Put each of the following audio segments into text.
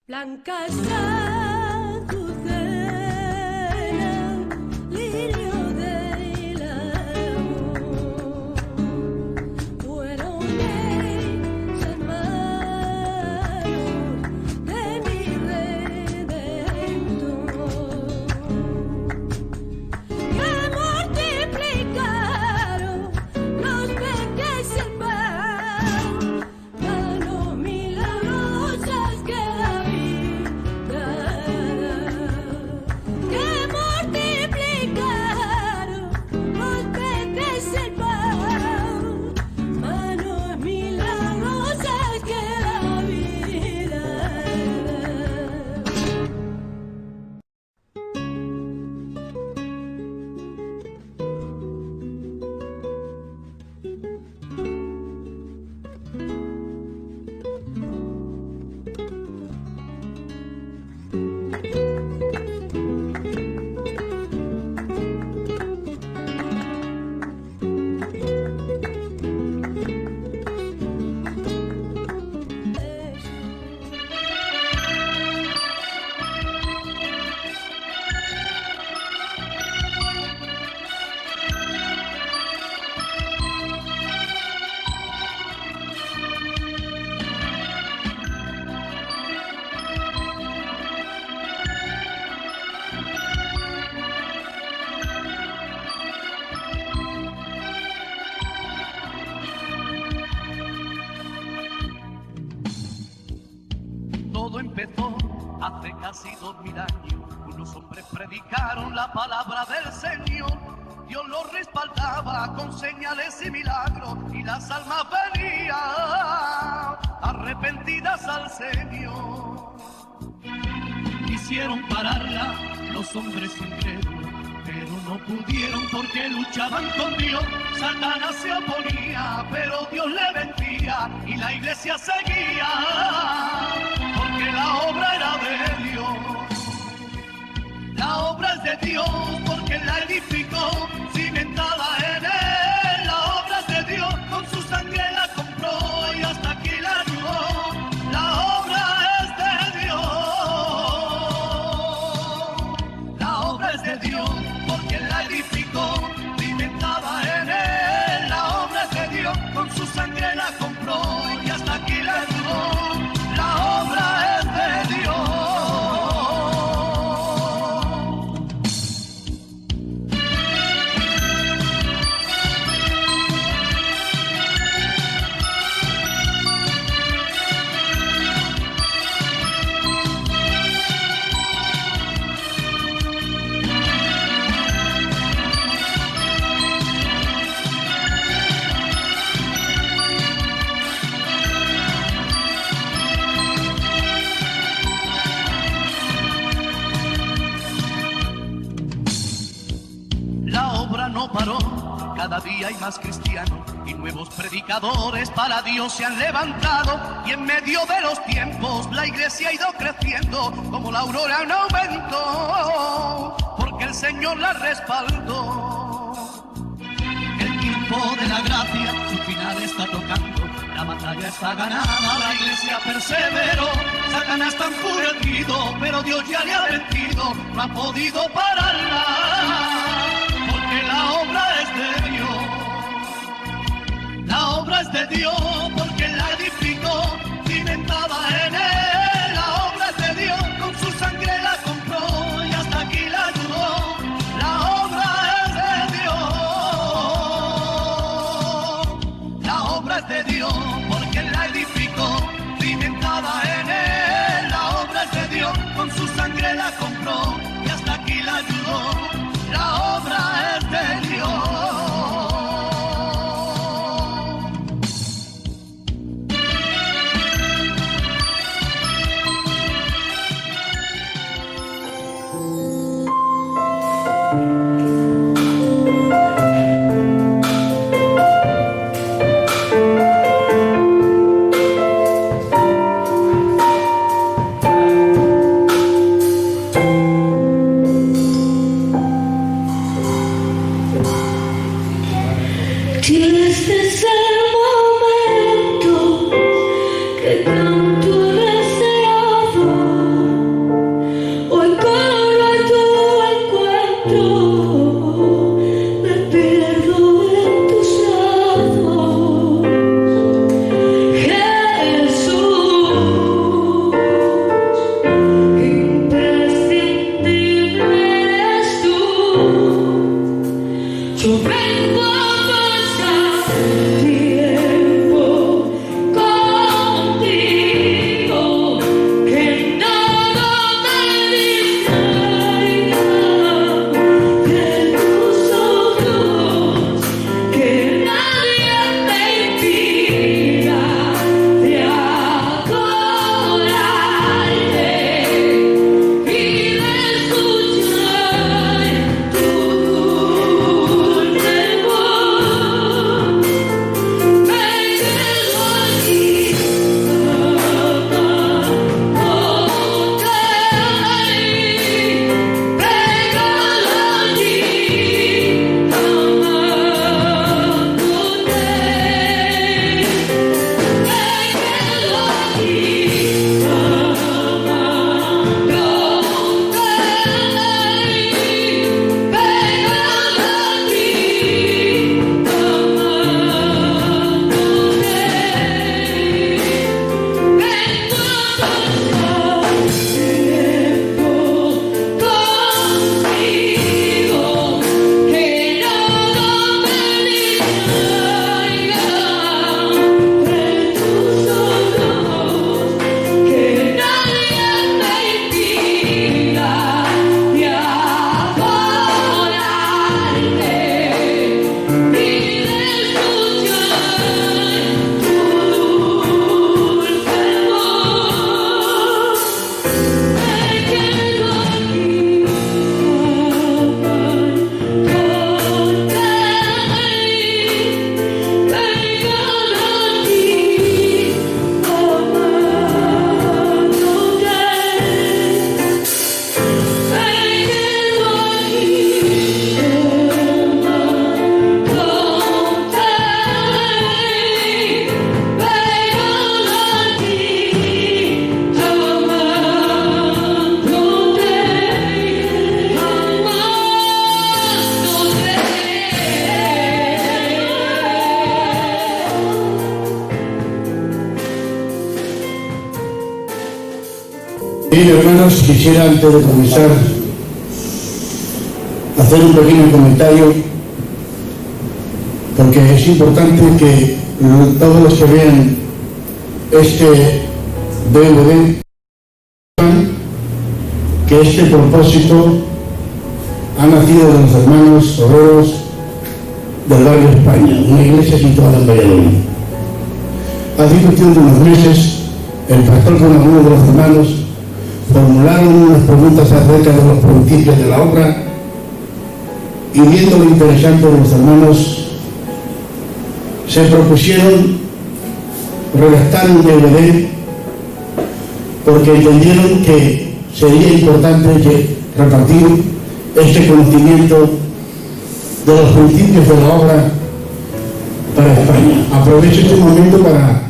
Blanca está Azucena, lirio del amor. Fueron ellos hermanos de mi redentor, que multiplicaron los peces y el pan, manos milagrosas que la vida da, que multiplicaron los peces y el pan, manos milagrosas que la vida Todo empezó hace casi 2000 años. Unos hombres predicaron la palabra del Señor. Dios los respaldaba con señales y milagros, y las almas venían arrepentidas al Señor. Quisieron pararla los hombres incrédulos, pero no pudieron porque luchaban con Dios. Satanás se oponía, pero Dios le vencía y la iglesia seguía, porque la obra era de Dios. La obra es de Dios porque la edificó, cimentada en él. La obra es de Dios, con su sangre la compró y hasta aquí la ayudó. La obra es de Dios. La obra es de Dios porque la edificó, cimentada en él. La obra es de Dios, con su sangre la compró y hasta aquí la ayudó. La obra es de Dios. La obra no paró, cada día hay más cristianos y nuevos predicadores para Dios se han levantado, y en medio de los tiempos la iglesia ha ido creciendo como la aurora en aumento, porque el Señor la respaldó. El tiempo de la gracia, su final está tocando, la batalla está ganada, la iglesia perseveró. Satanás está enfurecido, pero Dios ya le ha vencido, no ha podido pararla, porque la obra es de Dios. La obra es de Dios porque la edificó, cimentada en él. La obra es de Dios, con su sangre la compró y hasta aquí la ayudó. La obra es de Dios. La obra es de Dios porque la edificó, cimentada en él. La obra es de Dios, con su sangre la compró y hasta aquí la ayudó. La obra es de Dios. Bien, hermanos, quisiera antes de comenzar hacer un pequeño comentario, porque es importante que todos los que vean este DVD sepan que este propósito ha nacido de los hermanos obreros del barrio España, una iglesia situada en Valladolid. Hace cuestión de unos meses, el pastor con algunos de los hermanos formularon unas preguntas acerca de los principios de la obra, y viendo lo interesante de los hermanos, se propusieron redactar un DVD porque entendieron que sería importante repartir este conocimiento de los principios de la obra para España. Aprovecho este momento para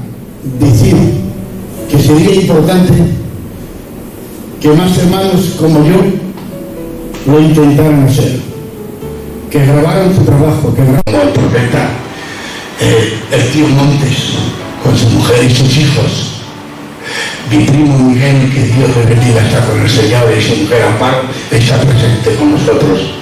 decir que sería importante que más hermanos como yo lo intentaran hacer, que grabaran su trabajo, que grabaran. Como el profeta, el tío Montes, con su mujer y sus hijos, mi primo Miguel, que Dios le bendiga, está con el Señor, y su mujer Amparo está presente con nosotros.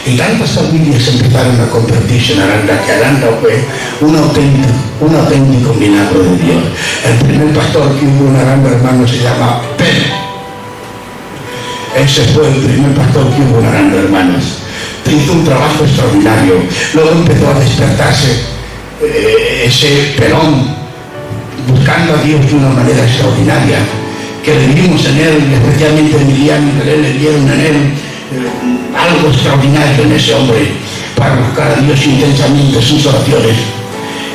Y tantas familias empezaron a convertirse en Aranda, que Aranda fue un auténtico milagro de Dios. El primer pastor que hubo en Aranda, hermano, se llama Pedro. Ese fue el primer pastor que hubo en Aranda, hermanos. Hizo un trabajo extraordinario. Luego empezó a despertarse ese Perón, buscando a Dios de una manera extraordinaria, que le vimos en él, y especialmente Emiliano y Belén le vieron en él algo extraordinario en ese hombre, para buscar a Dios intensamente en sus oraciones.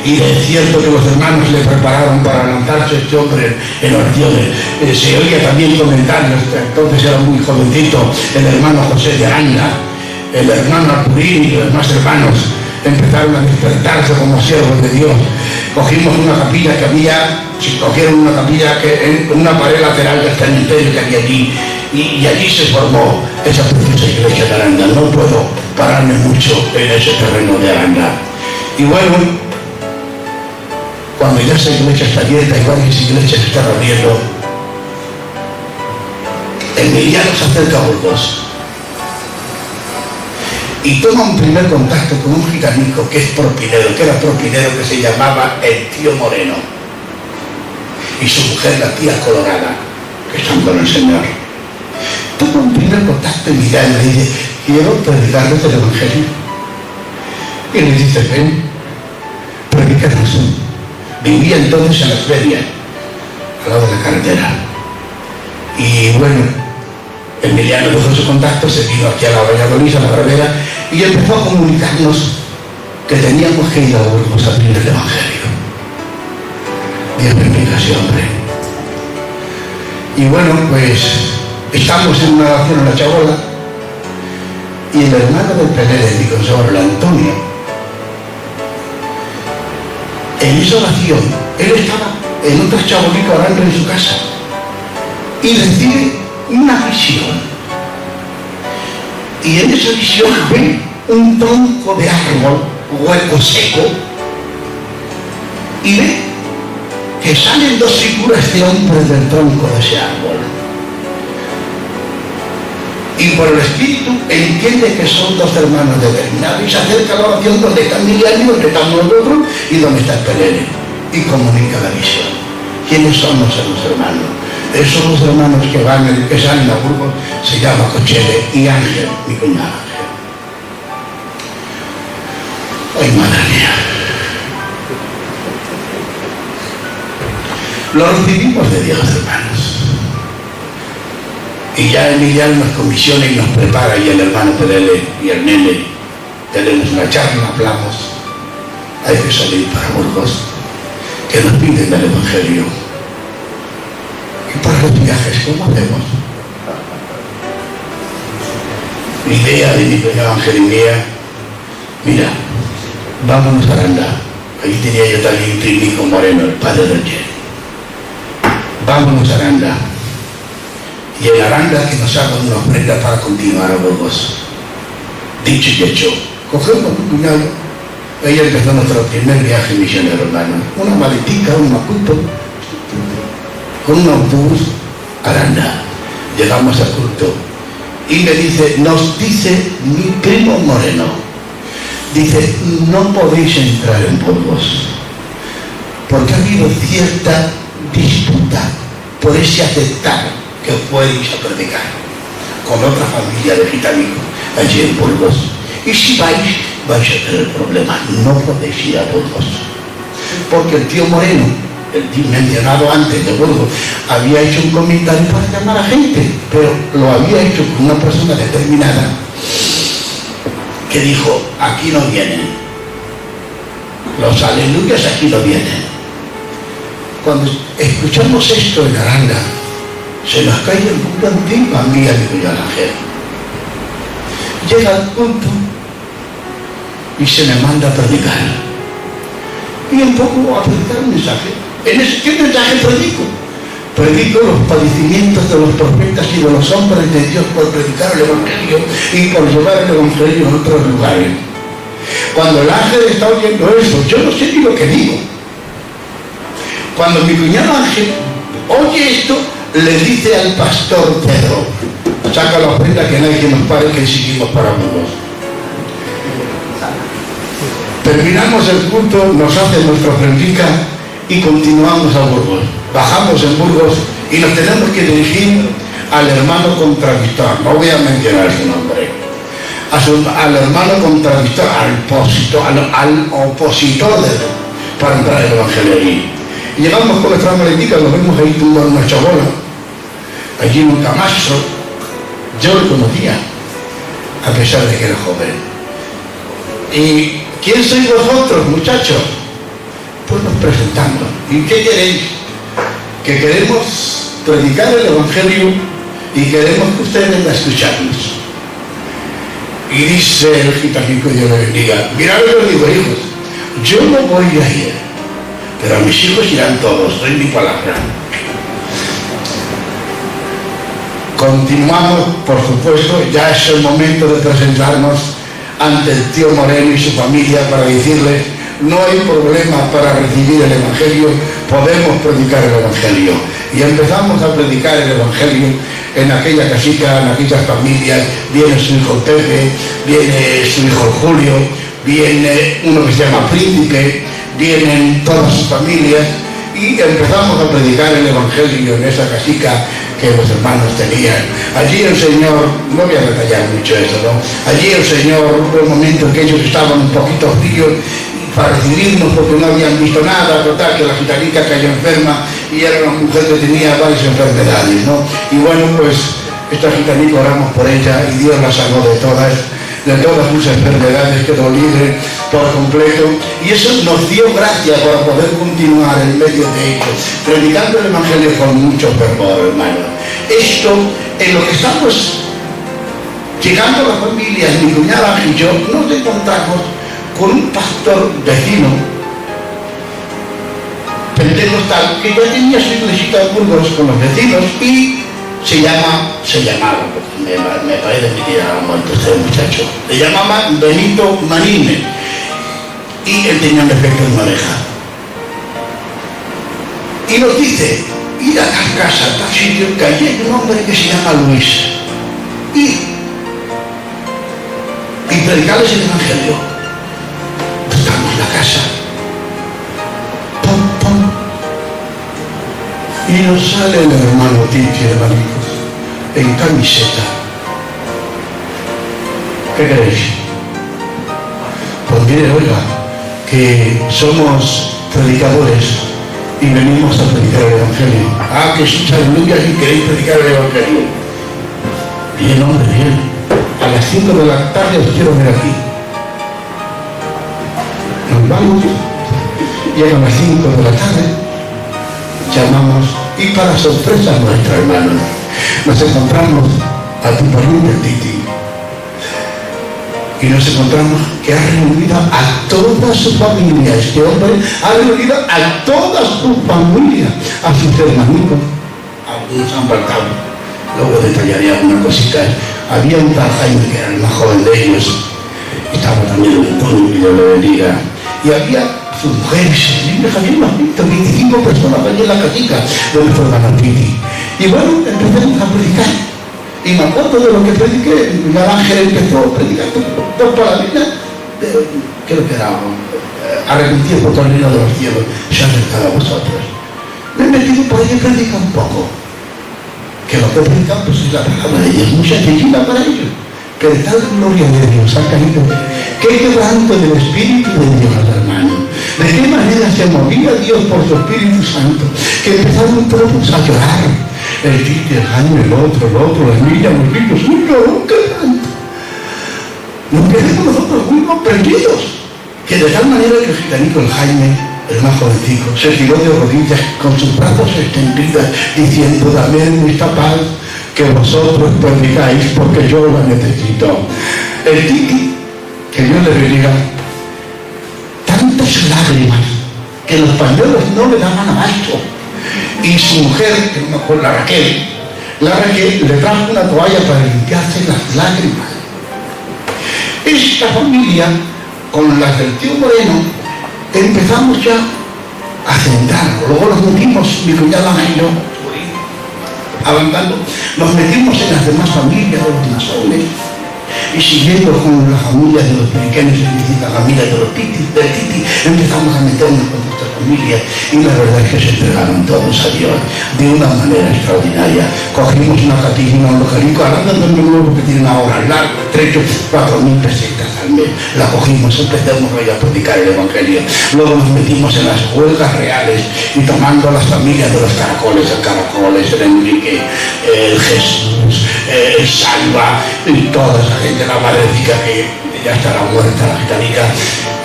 Y es cierto que los hermanos le prepararon para lanzarse este hombre en oraciones. Se oía también comentarios, entonces era muy jovencito, el hermano José de Aranda, el hermano Arturín y los demás hermanos empezaron a despertarse como siervos de Dios. Cogimos una capilla que había, cogieron una capilla en una pared lateral del cementerio que había allí, y allí se formó esa preciosa iglesia de Aranda. No puedo pararme mucho en ese terreno de Aranda. Y bueno, cuando ya esa iglesia está abierta y varias iglesias se están abriendo, Emiliano se acerca a Burgos y toma un primer contacto con un gitanico que era propinero, que se llamaba el tío Moreno, y su mujer, la tía Colorada, que están con el Señor. Toma un primer contacto y mira y le dice: quiero predicarles el Evangelio. Y le dice: ven, predícanos. Vivía entonces en la feria, al lado de la carretera. Y bueno, Emiliano dejó su contacto, se vino aquí a la Valladolid, a la Bravera, y empezó a comunicarnos que teníamos que ir a Burgos a abrir el Evangelio. Dios bendiga a ese hombre. Y bueno, pues estamos en una oración en la chabola, y el hermano del Pelé, mi consejero, el Antonio, en esa oración, él estaba en otra chabolita orando en su casa y recibe una visión, y en esa visión ve un tronco de árbol hueco, seco, y ve que salen dos figuras de hombres del tronco de ese árbol, y por el Espíritu entiende que son dos hermanos determinados, y se acerca a la oración donde está Emiliano, donde estamos nosotros y donde está el Pelele, y comunica la visión. ¿Quiénes somos esos hermanos? Esos los hermanos que salen a Burgos, se llama Cochele y Ángel, mi cuñada Ángel. ¡Ay, madre mía! Lo recibimos de Dios, hermanos. Y ya Emiliano nos comisiona y nos prepara, y el hermano Pelele y el nene tenemos una charla, hablamos. Hay que salir para Burgos, que nos piden el Evangelio. Y para los viajes, ¿cómo hacemos? Mi idea de mi cuñado Ángel y mía: mira, vámonos a Aranda. Ahí tenía yo también un primico Moreno, el padre del Yen. Vámonos a Aranda. Y en Aranda que nos hagan una ofrenda para continuar a Burgos. Dicho y hecho, cogemos un cuñado. Ella empezó nuestro primer viaje misionero, hermano. Una maletica, un macuto, con un autobús a Aranda. llegamos al culto y me dice, nos dice mi primo Moreno, dice, no podéis entrar en Burgos porque ha habido cierta disputa por ese aceptar que fuerais a predicar con otra familia de gitanicos allí en Burgos, y si vais a tener problemas, no podéis ir a Burgos porque el tío Moreno, el tío mencionado antes de Burgos, había hecho un comentario para llamar a gente, pero lo había hecho con una persona determinada que dijo, aquí no vienen los aleluyas, aquí no vienen. Cuando escuchamos esto en Aranda, se nos cae el mundo antiguo a mí y a Miguel Ángel. Llega al culto y se me manda a predicar. Y un poco a predicar un mensaje. ¿Qué mensaje predico? Predico los padecimientos de los profetas y de los hombres de Dios por predicar el Evangelio y por llevar el Evangelio a otros lugares. Cuando el ángel está oyendo eso, yo no sé ni lo que digo. Cuando mi cuñado Ángel oye esto, le dice al pastor Pedro, saca la ofrenda que nadie nos pare, que seguimos para Burgos. Terminamos el culto, nos hace nuestra ofrendica y continuamos a Burgos. Bajamos en Burgos y nos tenemos que dirigir al hermano contradictor, no voy a mencionar su nombre, al hermano contradictor, al opositor para entrar al Evangelio allí. Y llegamos con nuestra maletica, lo vemos ahí tumbados en nuestra bola, allí en un camacho. Yo lo conocía, a pesar de que era joven. ¿Y quién sois vosotros, muchachos? Pues nos presentamos. ¿Y qué queréis? Que queremos predicar el Evangelio y queremos que ustedes vengan a escucharnos. Y dice el gitanico, Dios le bendiga, mirad lo que os digo, hijos, yo no voy a ir, pero a mis hijos irán todos, doy mi palabra. Continuamos, por supuesto, ya es el momento de presentarnos ante el tío Moreno y su familia para decirles, no hay problema para recibir el Evangelio, podemos predicar el Evangelio. Y empezamos a predicar el Evangelio en aquella casita, en aquellas familias. Viene su hijo Pepe, viene su hijo Julio, viene uno que se llama Príncipe, vienen todas sus familias y empezamos a predicar el Evangelio en esa casita que los hermanos tenían. Allí el Señor, no voy a detallar mucho eso, ¿no? Allí el Señor, hubo un momento en que ellos estaban un poquito fríos para recibirnos porque no habían visto nada, total, que la gitanica cayó enferma y era una mujer que tenía varias enfermedades, ¿no? Y bueno, pues esta gitanica oramos por ella y Dios la sanó de todas sus enfermedades, quedó libre por completo, y eso nos dio gracia para poder continuar en medio de ello, predicando el Evangelio con mucho fervor, hermano. Esto, en lo que estamos llegando a las familias, mi cuñada y yo nos encontramos con un pastor vecino pentecostal que ya tenía su iglesita de Burgos con los vecinos y se llamaba, me parece que ya ha muerto este muchacho, le llamaba Benito Marine, y él tenía un defecto de oreja. Y nos dice, ir a tal casa, a tal sitio, que allí hay un hombre que se llama Luis, y predicarles el Evangelio. Buscamos la casa, pum, pum, y nos sale el hermano Titi de Maricos en camiseta. ¿Qué queréis? Pues mire, oiga, que somos predicadores y venimos a predicar el Evangelio. Ah, que sí, aleluya, si queréis predicar el Evangelio. Bien, hombre, bien. A las 5 de la tarde os quiero ver aquí. Nos vamos, llegan las 5 de la tarde, llamamos y para sorpresa nuestra, hermano, nos encontramos a tu pariente Titi y nos encontramos que ha reunido a toda su familia. Este hombre ha reunido a toda su familia, a sus hermanitos. Algunos han faltado, luego detallaré algunas cositas. Había un tal Jaime que era el más joven de ellos, estaba también un Antonio, que Dios le bendiga, y había sus mujeres, sus niños, había unos 25 personas allí en la casita donde fue hermano Titi. Y bueno, empezamos a predicar. Y me acuerdo de lo que prediqué. Miguel Ángel empezó predicando por la vida, creo que era arrepentido por todo el reino de los cielos, se ha acercado a vosotros. Me he metido por ahí y predica un poco. Que lo que predican pues es la palabra de Dios, muy sencilla para ellos. Que de tal gloria de Dios ha caído, qué quebranto del Espíritu de Dios, hermano. De qué manera se movía Dios por su Espíritu Santo, que empezaron todos a llorar. El Titi, el Jaime, el otro, las niñas, los niños, un llorón, qué tanto. Nos quedamos nosotros muy comprendidos, que de tal manera que el gitanito, el Jaime, el más jovencito, se tiró de rodillas con sus brazos extendidos, diciendo: dame esta paz que vosotros predicáis, porque yo la necesito. El Titi, que Dios le bendiga, tantas lágrimas que los pañuelos no le daban abasto. Y su mujer, que no me acuerdo, la Raquel le trajo una toalla para limpiarse las lágrimas. Esta familia, con las del tío Moreno, empezamos ya a centrarnos. Luego nos metimos, mi cuñada Ana y yo, avanzando, nos metimos en las demás familias de los masones y siguiendo con la familia de los periquenes, es decir, la familia de los Titi, empezamos a meternos con nuestras familias y la verdad es que se entregaron todos a Dios de una manera extraordinaria. Cogimos una catequina, un lojerico, hablando de un nuevo que tienen ahora largo, trecho, 4.000 pesetas al mes. La cogimos, empezamos a predicar el Evangelio. Luego nos metimos en las huelgas reales y tomando las familias de los caracoles, el Enrique, el Jesús, el Salva y toda esa gente, la madrecita que ya estará muerta, la gitanica,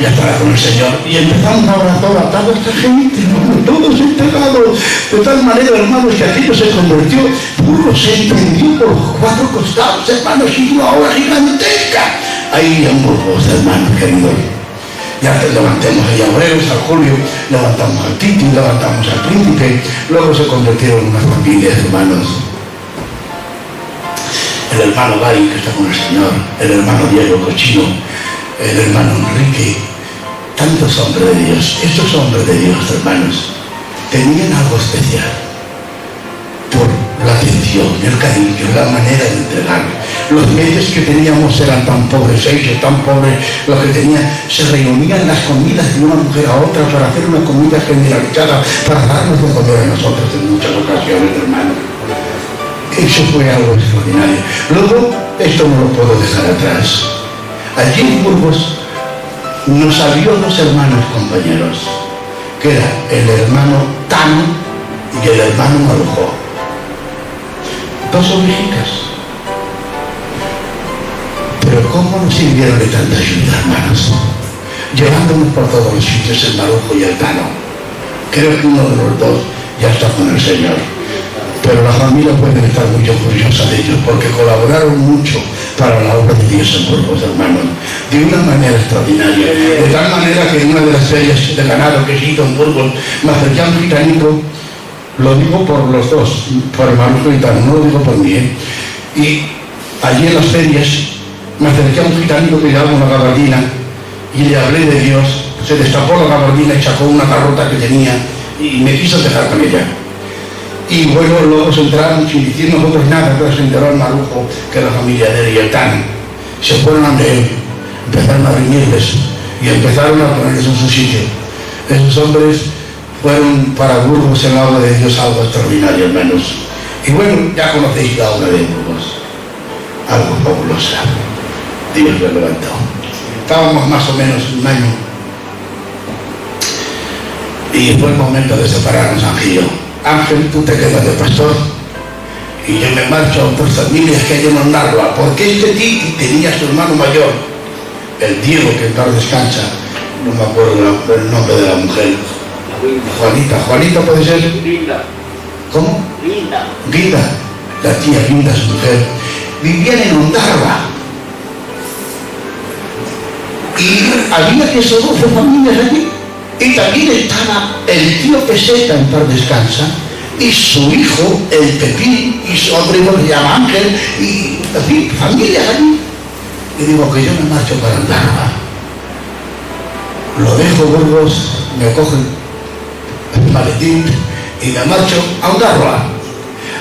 ya estará con el Señor. Y empezamos a abrazar a toda esta gente, hermano, todos entregados, de tal manera, hermanos, que aquello se convirtió, Burgos se entendió por los cuatro costados, hermanos, y una obra gigantesca. Ahí en Burgos, hermanos queridos. Ya te levantemos a Obreros, al Julio, levantamos al Titi, levantamos al Príncipe, luego se convirtieron en unas familias, hermanos. El hermano Gary, que está con el Señor, el hermano Diego Cochino, el hermano Enrique, tantos hombres de Dios. Estos hombres de Dios, hermanos, tenían algo especial por la atención, el cariño, la manera de entregar. Los medios que teníamos eran tan pobres, ellos tan pobres, los que tenían, se reunían las comidas de una mujer a otra para hacer una comida generalizada, para darnos de comer a nosotros en muchas ocasiones, hermanos. Eso fue algo extraordinario. Luego, esto no lo puedo dejar atrás. Allí en Burgos nos salió dos hermanos compañeros, que era el hermano Tano y el hermano Marujo. Dos ovejitas. Pero cómo nos sirvieron de tanta ayuda, hermanos, llevándonos por todos los sitios, el Marujo y el Tano. Creo que uno de los dos ya está con el Señor. Pero la familia puede estar muy orgullosa de ellos porque colaboraron mucho para la obra de Dios en Burgos, hermanos, de una manera extraordinaria. De tal manera que en una de las ferias de ganado que se hizo en Burgos, me acerqué a un gitanito, lo digo por los dos, por el Marujo y Tano, no lo digo por mí, y allí en las ferias me acerqué a un gitanito que llevaba una gabardina y le hablé de Dios. Se destapó la gabardina y sacó una carrota que tenía y me quiso dejar con ella. Y bueno, luego se entraron sin decir nosotros nada, pero se enteró el Marujo, que la familia de él y el Tano. Se fueron ante él, empezaron a reñirles y empezaron a ponerles en su sitio. Esos hombres fueron para Burgos en la obra de Dios algo extraordinario, hermanos. Y bueno, ya conocéis la obra de Burgos, algo fabulosa. Dios lo levantó. Estábamos más o menos un año y fue el momento de separarnos, Ángel y yo. Ángel, tú te quedas de pastor y yo me marcho a otras familias que hay en Ondarroa, porque este Titi tenía a su hermano mayor, el Diego, que en paz descansa, no me acuerdo el nombre de la mujer. Juanita puede ser. Linda. ¿Cómo? Linda. Linda, la tía Linda, su mujer, vivían en Ondarroa. Y había que esos 12 familias allí. Y también estaba el tío Peseta, en paz descansa, y su hijo, el Pepín, y su otro hijo que se llama Ángel, y en fin, familias allí. Y digo que yo me marcho para Ondarroa. Lo dejo Burgos, me cogen el maletín y me marcho a Ondarroa.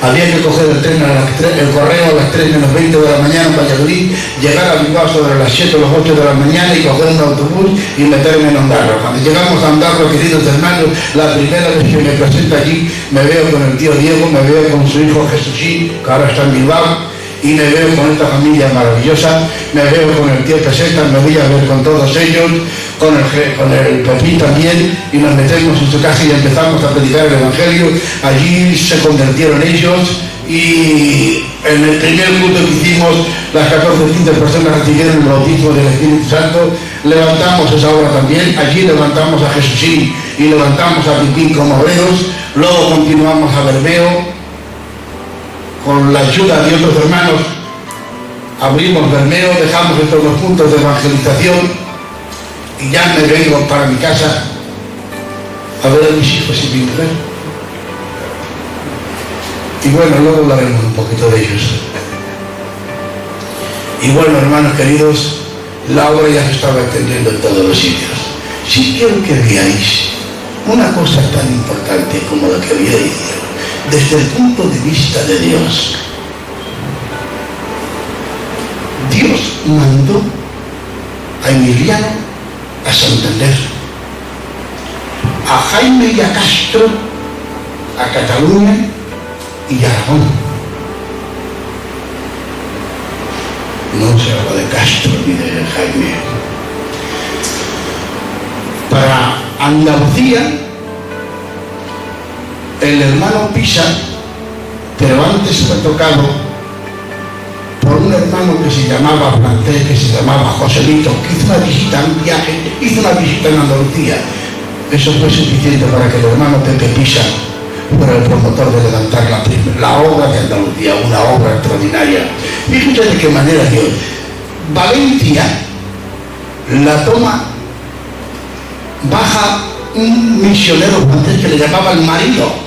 Había que coger el correo a las 3 menos 20 de la mañana en Valladolid, llegar a Bilbao sobre las 7 o las 8 de la mañana y coger un autobús y meterme en Ondarroa. Cuando llegamos a Ondarroa, queridos hermanos, la primera vez que me presento allí, me veo con el tío Diego, me veo con su hijo Jesúsín, que ahora está en Bilbao, y me veo con esta familia maravillosa, me veo con el tío Peseta, me voy a ver con todos ellos, con el Pepín también, y nos metemos en su casa y empezamos a predicar el Evangelio. Allí se convirtieron ellos y en el primer culto que hicimos, las 14 o 15 personas recibieron el bautismo del Espíritu Santo. Levantamos esa obra también, allí levantamos a Jesúsín y levantamos a Pipín como obreros, luego continuamos a Bermeo, con la ayuda de otros hermanos, abrimos Bermeo, dejamos estos 2 puntos de evangelización y ya me vengo para mi casa a ver a mis hijos y mi mujer. Y bueno, luego hablaremos un poquito de ellos. Y bueno, hermanos queridos, la obra ya se estaba extendiendo en todos los sitios. Si quiero que veáis una cosa tan importante como la que voy a decir, desde el punto de vista de Dios. Dios mandó a Emiliano a Santander, a Jaime y a Castro a Cataluña y a Aragón. No se habla de Castro ni de Jaime. Para Andalucía, el hermano Pisa, pero antes fue tocado por un hermano que se llamaba Plantel, que se llamaba Joselito, que hizo una visita, un viaje, hizo una visita en Andalucía. Eso fue suficiente para que el hermano Pepe Pisa fuera el promotor de levantar la obra de Andalucía, una obra extraordinaria. Fíjense de qué manera Dios. Valencia la toma, baja un misionero francés que le llamaba el marido,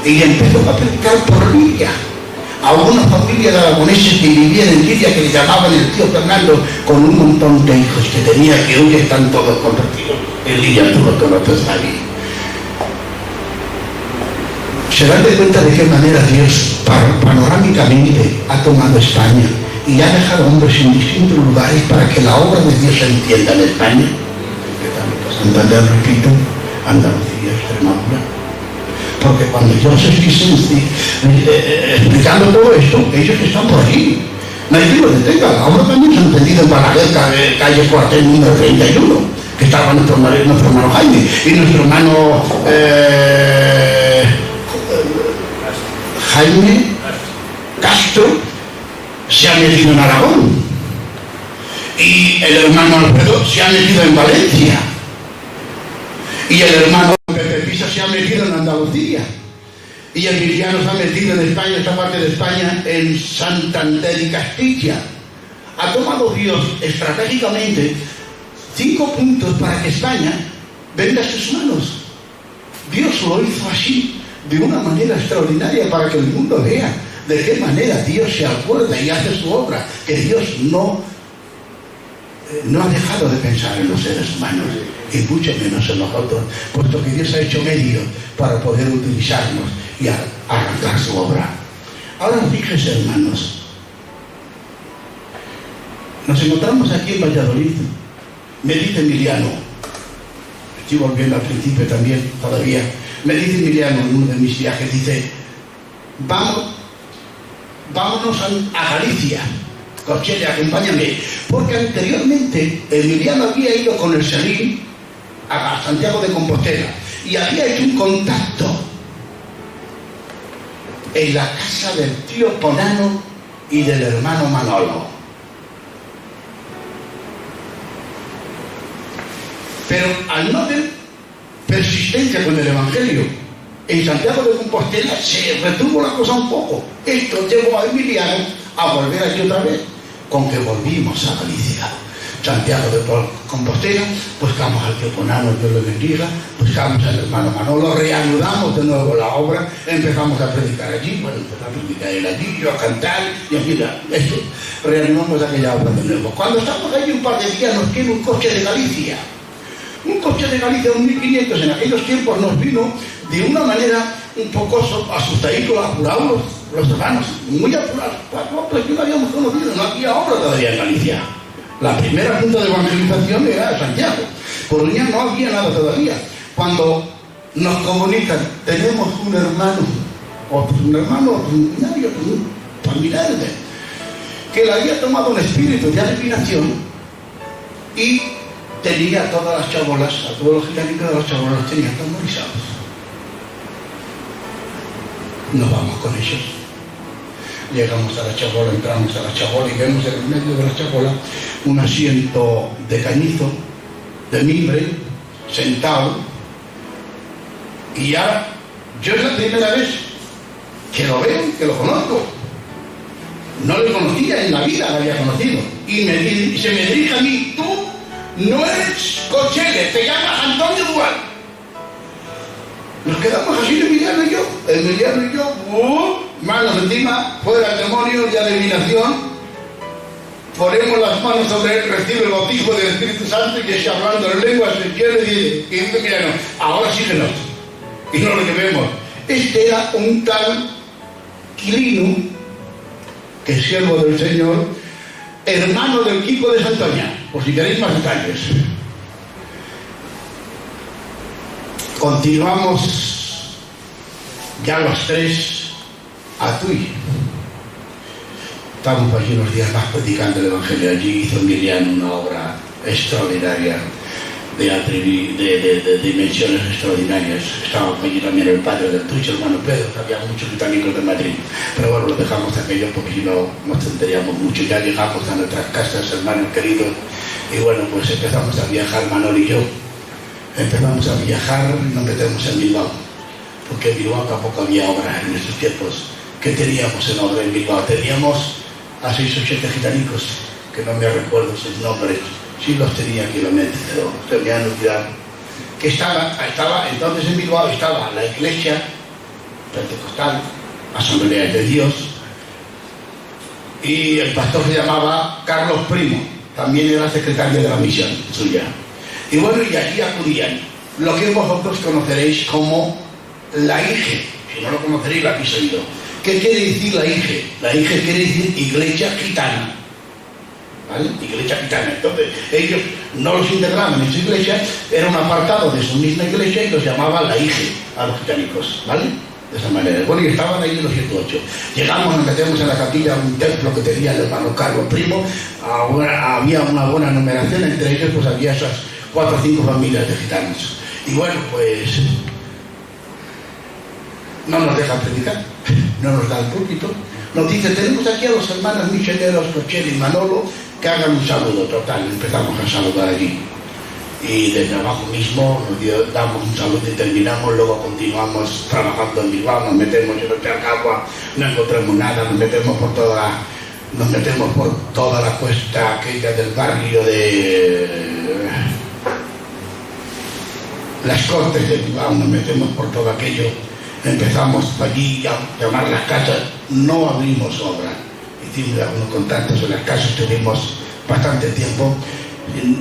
y empezó a predicar por Lidia a una familia de aragoneses que vivían en Lidia, que le llamaban el tío Fernando, con un montón de hijos que tenía, que hoy están todos convertidos. En Lidia tú lo conoces allí. Se dan de cuenta de qué manera Dios panorámicamente ha tomado España y ha dejado hombres en distintos lugares para que la obra de Dios se entienda en España. Santander, repito, Andalucía, Extremadura. Porque cuando yo os estoy explicando todo esto, ellos están por allí. No hay que lo detenga. La obra también se ha entendido en Balaguer, calle Cuartel número 31, que estaba nuestro hermano Jaime y nuestro hermano Jaime Castro se ha metido en Aragón y el hermano Alfredo se ha metido en Valencia y el hermano Pepe Pisa se ha metido en Andalucía y Emiliano se ha metido en España, esta parte de España, en Santander y Castilla. Ha tomado Dios estratégicamente 5 puntos para que España venga a sus manos. Dios lo hizo así, de una manera extraordinaria, para que el mundo vea de qué manera Dios se acuerda y hace su obra, que Dios no ha dejado de pensar en los seres humanos, y mucho menos en nosotros, puesto que Dios ha hecho medios para poder utilizarnos y arrancar su obra. Ahora fíjense, hermanos, nos encontramos aquí en Valladolid. Me dice Emiliano, estoy volviendo al principio también, todavía, me dice Emiliano en uno de mis viajes, dice, vámonos a Galicia, Cochelle, acompáñame, porque anteriormente Emiliano había ido con el Serrín a Santiago de Compostela y había hecho un contacto en la casa del tío Ponano y del hermano Manolo. Pero al no haber persistencia con el Evangelio, en Santiago de Compostela se retuvo la cosa un poco. Esto llevó a Emiliano a volver allí otra vez, con que volvimos a Galicia. Santiago de Compostela, buscamos al tío Ponano, Dios lo bendiga, buscamos al hermano Manolo, reanudamos de nuevo la obra, empezamos a predicar allí, bueno, empezamos a predicar él allí, yo a cantar, y mira, reanudamos aquella obra de nuevo. Cuando estamos allí un par de días nos viene un coche de Galicia. Un coche de Galicia, un 1500, en aquellos tiempos nos vino de una manera un poco asustaditos, apurados los hermanos, muy apurados. Pues no habíamos conocido, no había obra todavía en Galicia. La primera punta de evangelización era Santiago. Por Uña no había nada todavía. Cuando nos comunican, tenemos un hermano, otro familiar, que le había tomado un espíritu de adivinación y tenía a todas las chabolas, a todos los gitanicos de las chabolas, los tenía atemorizados. Nos vamos con ellos. Llegamos a la chabola, entramos a la chabola y vemos en el medio de la chabola un asiento de cañizo, de mimbre, sentado. Y ya, yo es la primera vez que lo veo, que lo conozco. No le conocía, en la vida lo había conocido. Y se me dirige a mí, tú no eres Cochele, te llamas Antonio Duval. Nos quedamos así, Emiliano y yo, manos encima, fuera el demonio de adivinación, ponemos las manos sobre él, recibe el bautismo del Espíritu Santo y está hablando en lengua, se quiere y dice, Emiliano, ahora síguenos. Y no lo que vemos. Este era un tal Quirino, que es siervo del Señor, hermano del Kiko de Santoña, por si queréis más detalles. Continuamos ya los tres a Tui. Estamos allí unos días más predicando el Evangelio. Allí hizo Emiliano una obra extraordinaria, de dimensiones extraordinarias. Estaba allí también el padre del Tui, el hermano Pedro, había muchos británicos de Madrid. Pero bueno, lo dejamos aquello porque si no nos tendríamos mucho. Ya llegamos a nuestras casas, hermanos queridos, y bueno, pues empezamos a viajar, Manolo y yo. Empezamos a viajar y nos metemos en Bilbao, porque en Bilbao tampoco había obra en estos tiempos. ¿Qué teníamos en obra en Bilbao? Teníamos a 6 o 7 gitanicos, que no me recuerdo sus nombres, sí los tenía aquí en la mente, pero se me han olvidado. Que estaba entonces en Bilbao, estaba la iglesia pentecostal, Asamblea de Dios, y el pastor se llamaba Carlos Primo, también era secretario de la misión suya. Y bueno, y allí acudían lo que vosotros conoceréis como la IGE. Si no lo conoceréis, lo habéis oído. ¿Qué quiere decir la IGE? La IGE quiere decir Iglesia Gitana, ¿vale? Iglesia Gitana. Entonces, ellos no los integraban en su iglesia, era un apartado de su misma iglesia y los llamaban la IGE a los gitánicos, ¿vale? De esa manera. Bueno, y estaban ahí los 108. Llegamos, nos metemos en la capilla, un templo que tenía el hermano Carlos Primo, había una buena numeración, entre ellos pues había esas 4 o 5 familias de gitanos. Y bueno, pues no nos dejan predicar, no nos dan púlpito. Nos dice, tenemos aquí a los hermanos misioneros Cochel y Manolo que hagan un saludo. Total, empezamos a saludar allí. Y desde abajo mismo damos un saludo y terminamos, luego continuamos trabajando en Bilbao, nos metemos en el agua, no encontramos nada, nos metemos por toda la cuesta aquella del barrio de Las Cortes de Bilbao, nos metemos por todo aquello, empezamos allí a llamar las casas, no abrimos obra, hicimos algunos contactos en las casas, estuvimos bastante tiempo.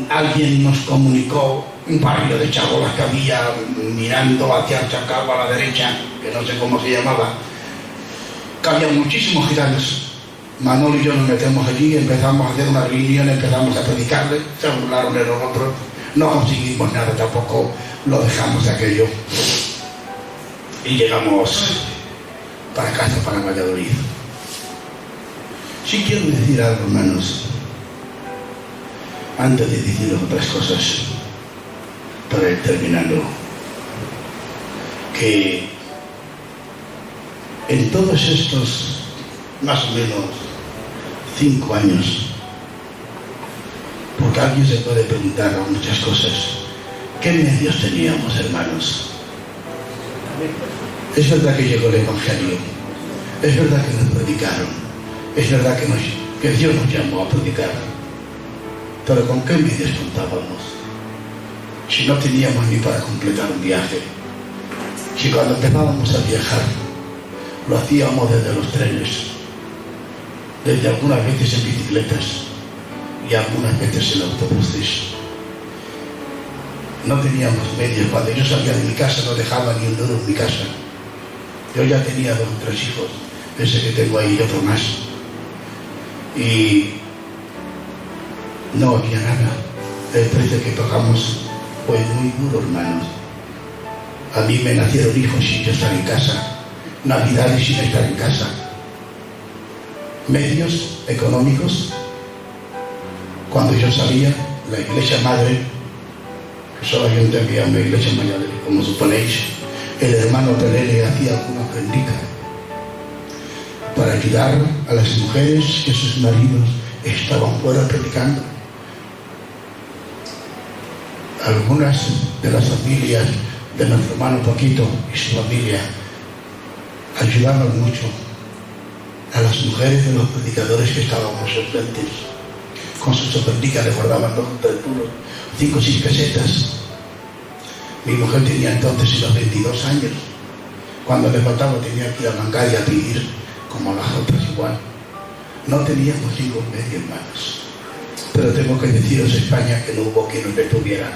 Alguien nos comunicó un barrio de chabolas que había mirando hacia el Chacao a la derecha, que no sé cómo se llamaba, que había muchísimos gitanos. Manolo y yo nos metemos allí, empezamos a hacer una reunión, empezamos a predicarle, se burlaron de nosotros, no conseguimos nada tampoco, lo dejamos aquello y llegamos para casa, para Valladolid. Sí quiero decir algo, hermanos, antes de deciros otras cosas, para ir terminando, que en todos estos más o menos 5 años, porque alguien se puede preguntar muchas cosas, ¿qué medios teníamos, hermanos? Es verdad que llegó el Evangelio, es verdad que nos predicaron, es verdad que Dios nos llamó a predicar, pero ¿con qué medios contábamos? Si no teníamos ni para completar un viaje, si cuando empezábamos a viajar lo hacíamos desde los trenes, desde algunas veces en bicicletas y algunas veces en autobuses. No teníamos medios. Cuando yo salía de mi casa no dejaba ni un duro en mi casa. Yo ya tenía 2 o 3 hijos, ese que tengo ahí y otro más. Y no había nada. El precio que pagamos fue muy duro, hermanos. A mí me nacieron hijos sin yo estar en casa, navidades sin estar en casa, medios económicos. Cuando yo salía, la iglesia madre, que solamente había una iglesia mayor, como suponéis, el hermano Pelele hacía una ofrendita para ayudar a las mujeres que sus maridos estaban fuera predicando. Algunas de las familias de nuestro hermano Paquito y su familia ayudaban mucho a las mujeres de los predicadores que estábamos ausentes. Con sus ofrenditas le guardaban 2 o 3 duros, 5 o 6 pesetas. Mi mujer tenía entonces unos 22 años. Cuando le faltaba tenía que ir a mangar y a pedir, como las otras igual. No teníamos ningún medio, hermanos. Pero tengo que deciros, España, que no hubo quien nos detuviera.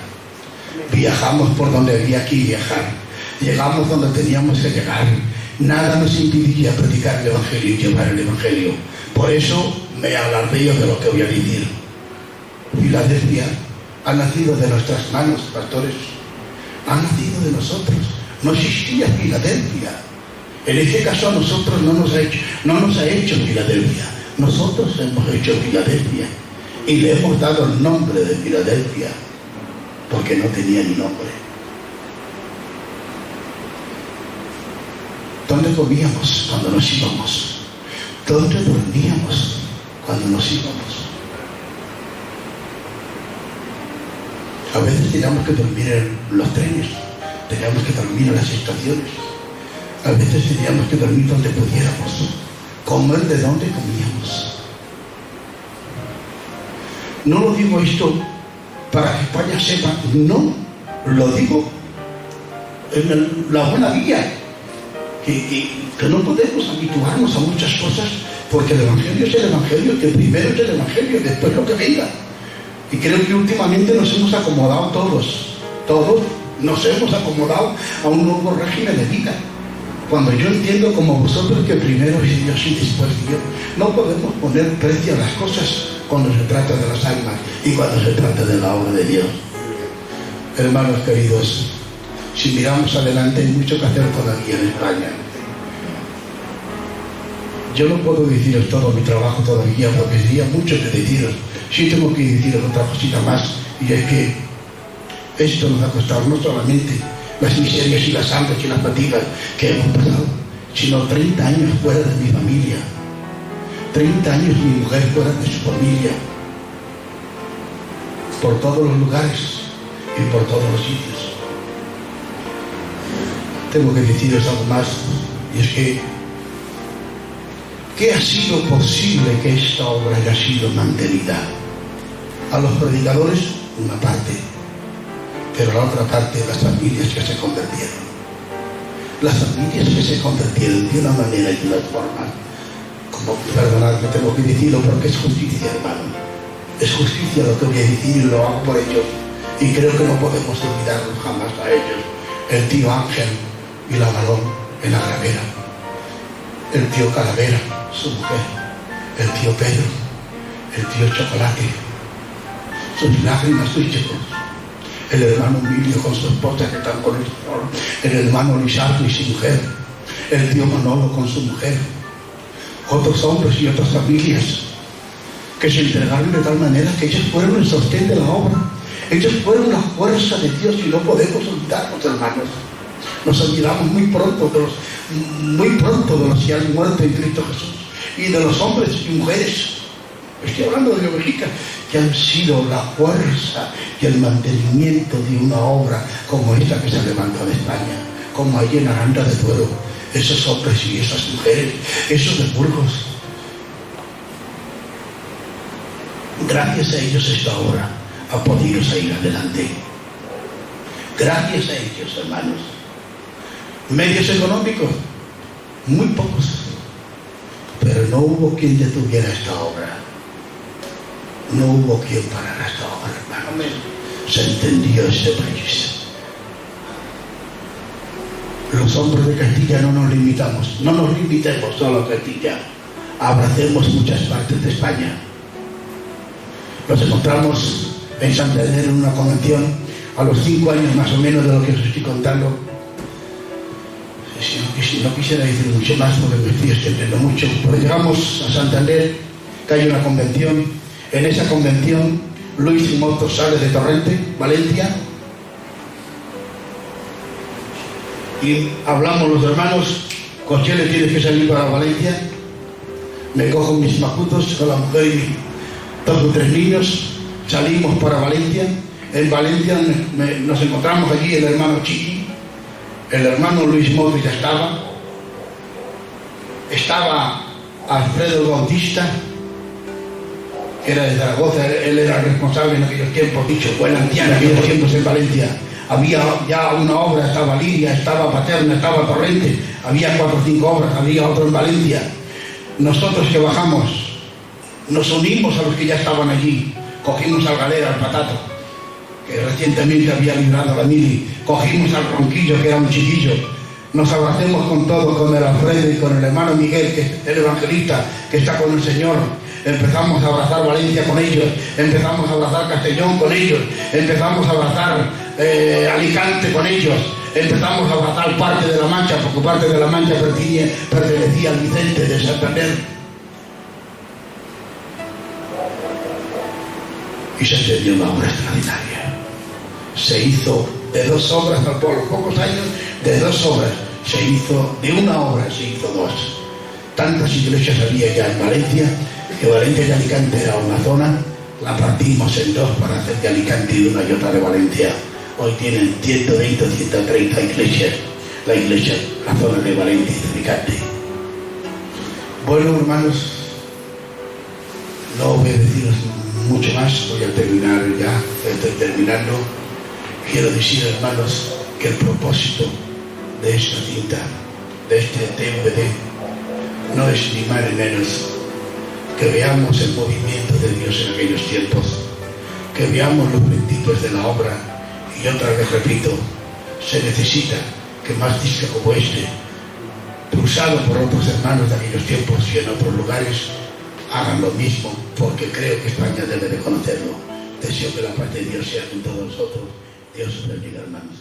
Viajamos por donde había que viajar. Llegamos donde teníamos que llegar. Nada nos impedía predicar el Evangelio y llevar el Evangelio. Por eso me alardeo de lo que voy a decir. Filadelfia ha nacido de nuestras manos, pastores. Ha nacido de nosotros. No existía Filadelfia. En este caso a nosotros no nos ha hecho Filadelfia. Nosotros hemos hecho Filadelfia. Y le hemos dado el nombre de Filadelfia, porque no tenía ni nombre. ¿Dónde comíamos cuando nos íbamos? ¿Dónde dormíamos cuando nos íbamos? A veces teníamos que dormir en los trenes, teníamos que dormir en las estaciones, a veces teníamos que dormir donde pudiéramos, comer de donde comíamos. No lo digo esto para que España sepa, no, lo digo en la buena guía, que no podemos habituarnos a muchas cosas, porque el Evangelio es el Evangelio, que primero es el Evangelio, después lo que venga. Y creo que últimamente nos hemos acomodado todos nos hemos acomodado a un nuevo régimen de vida. Cuando yo entiendo como vosotros que primero es Dios y después Dios, no podemos poner precio a las cosas cuando se trata de las almas y cuando se trata de la obra de Dios. Hermanos queridos, si miramos adelante hay mucho que hacer todavía en España. Yo no puedo deciros todo mi trabajo todavía porque sería mucho que deciros. Sí tengo que deciros otra cosita más, y es que esto nos ha costado no solamente las miserias y las hambres y las fatigas que hemos pasado, sino 30 años fuera de mi familia, 30 años mi mujer fuera de su familia, por todos los lugares y por todos los sitios. Tengo que deciros algo más, y es que ¿qué ha sido posible que esta obra haya sido mantenida? A los predicadores, una parte, pero la otra parte, las familias que se convirtieron. Las familias que se convirtieron de una manera y de una forma, como, perdonad que tengo que decirlo porque es justicia, hermano. Es justicia lo que voy a decir y lo hago por ellos. Y creo que no podemos olvidarnos jamás a ellos. El tío Ángel y la Malón en la Gravera. El tío Calavera, su mujer. El tío Pedro. El tío Chocolate. Sus lágrimas, sus chicos. El hermano Emilio con su esposa que están con el Señor. El hermano Lizardo y su mujer. El tío Manolo con su mujer. Otros hombres y otras familias que se entregaron de tal manera que ellos fueron el sostén de la obra. Ellos fueron la fuerza de Dios y no podemos olvidarnos, hermanos. Nos olvidamos muy pronto de los que han muerto en Cristo Jesús y de los hombres y mujeres, estoy hablando de Bélgica, que han sido la fuerza y el mantenimiento de una obra como esta que se levantó de España, como allí en Aranda de Duero, esos hombres y esas mujeres, esos de Burgos. Gracias a ellos esta obra ha podido seguir adelante. Gracias a ellos, hermanos. Medios económicos, muy pocos, pero no hubo quien detuviera esta obra. No hubo quien parara esta obra, hermanos. Se entendió este país. los hombres de Castilla no nos limitamos, no nos limitemos solo a Castilla, abracemos muchas partes de España. Nos encontramos en Santander en una convención a los 5 años más o menos de lo que os estoy contando. No quisiera decir mucho más porque me estoy extendiendo mucho, pero llegamos a Santander, que hay una convención. En esa convención Luis Motos sale de Torrente, Valencia, y hablamos los hermanos: Cochele, tienes que salir para Valencia. Me cojo mis macutos con la mujer y toco 3 niños, salimos para Valencia. En Valencia nos encontramos allí el hermano Chiqui, el hermano Luis Motos ya estaba Alfredo Bautista, que era de Zaragoza. Él era responsable en aquellos tiempos, en aquellos tiempos en Valencia. Había ya una obra, estaba Lidia, estaba Paterna, estaba Torrente, había 4 o 5 obras, había otro en Valencia. Nosotros que bajamos, nos unimos a los que ya estaban allí, cogimos al Galera, al Patato, que recientemente había librado a la Mili, cogimos al Ronquillo, que era un chiquillo, nos abracemos con todos, con el Alfredo y con el hermano Miguel, que es el evangelista, que está con el Señor. Empezamos a abrazar Valencia con ellos, empezamos a abrazar Castellón con ellos, empezamos a abrazar Alicante con ellos, empezamos a abrazar parte de La Mancha, porque parte de La Mancha pertenecía al Vicente de Santander. Y se entendió una obra extraordinaria. Se hizo de 2 obras, por los pocos años, de 2 obras. Se hizo de una obra, se hizo 2. Tantas iglesias había ya en Valencia, que Valencia y Alicante era una zona, la partimos en 2 para hacer de Alicante y una y otra de Valencia. Hoy tienen 120 o 130 iglesias, la zona de Valencia y de Alicante. Bueno, hermanos, no voy a deciros mucho más, voy a terminar ya, estoy terminando. Quiero decir, hermanos, que el propósito de esta cinta, de este DVD, no es ni más ni menos que veamos el movimiento de Dios en aquellos tiempos, que veamos los benditos de la obra. Y otra vez repito, se necesita que más discos como este, pulsado por otros hermanos de aquellos tiempos y en otros lugares, hagan lo mismo, porque creo que España debe de conocerlo. Deseo que la paz de Dios sea con todos nosotros. Dios os bendiga, hermanos.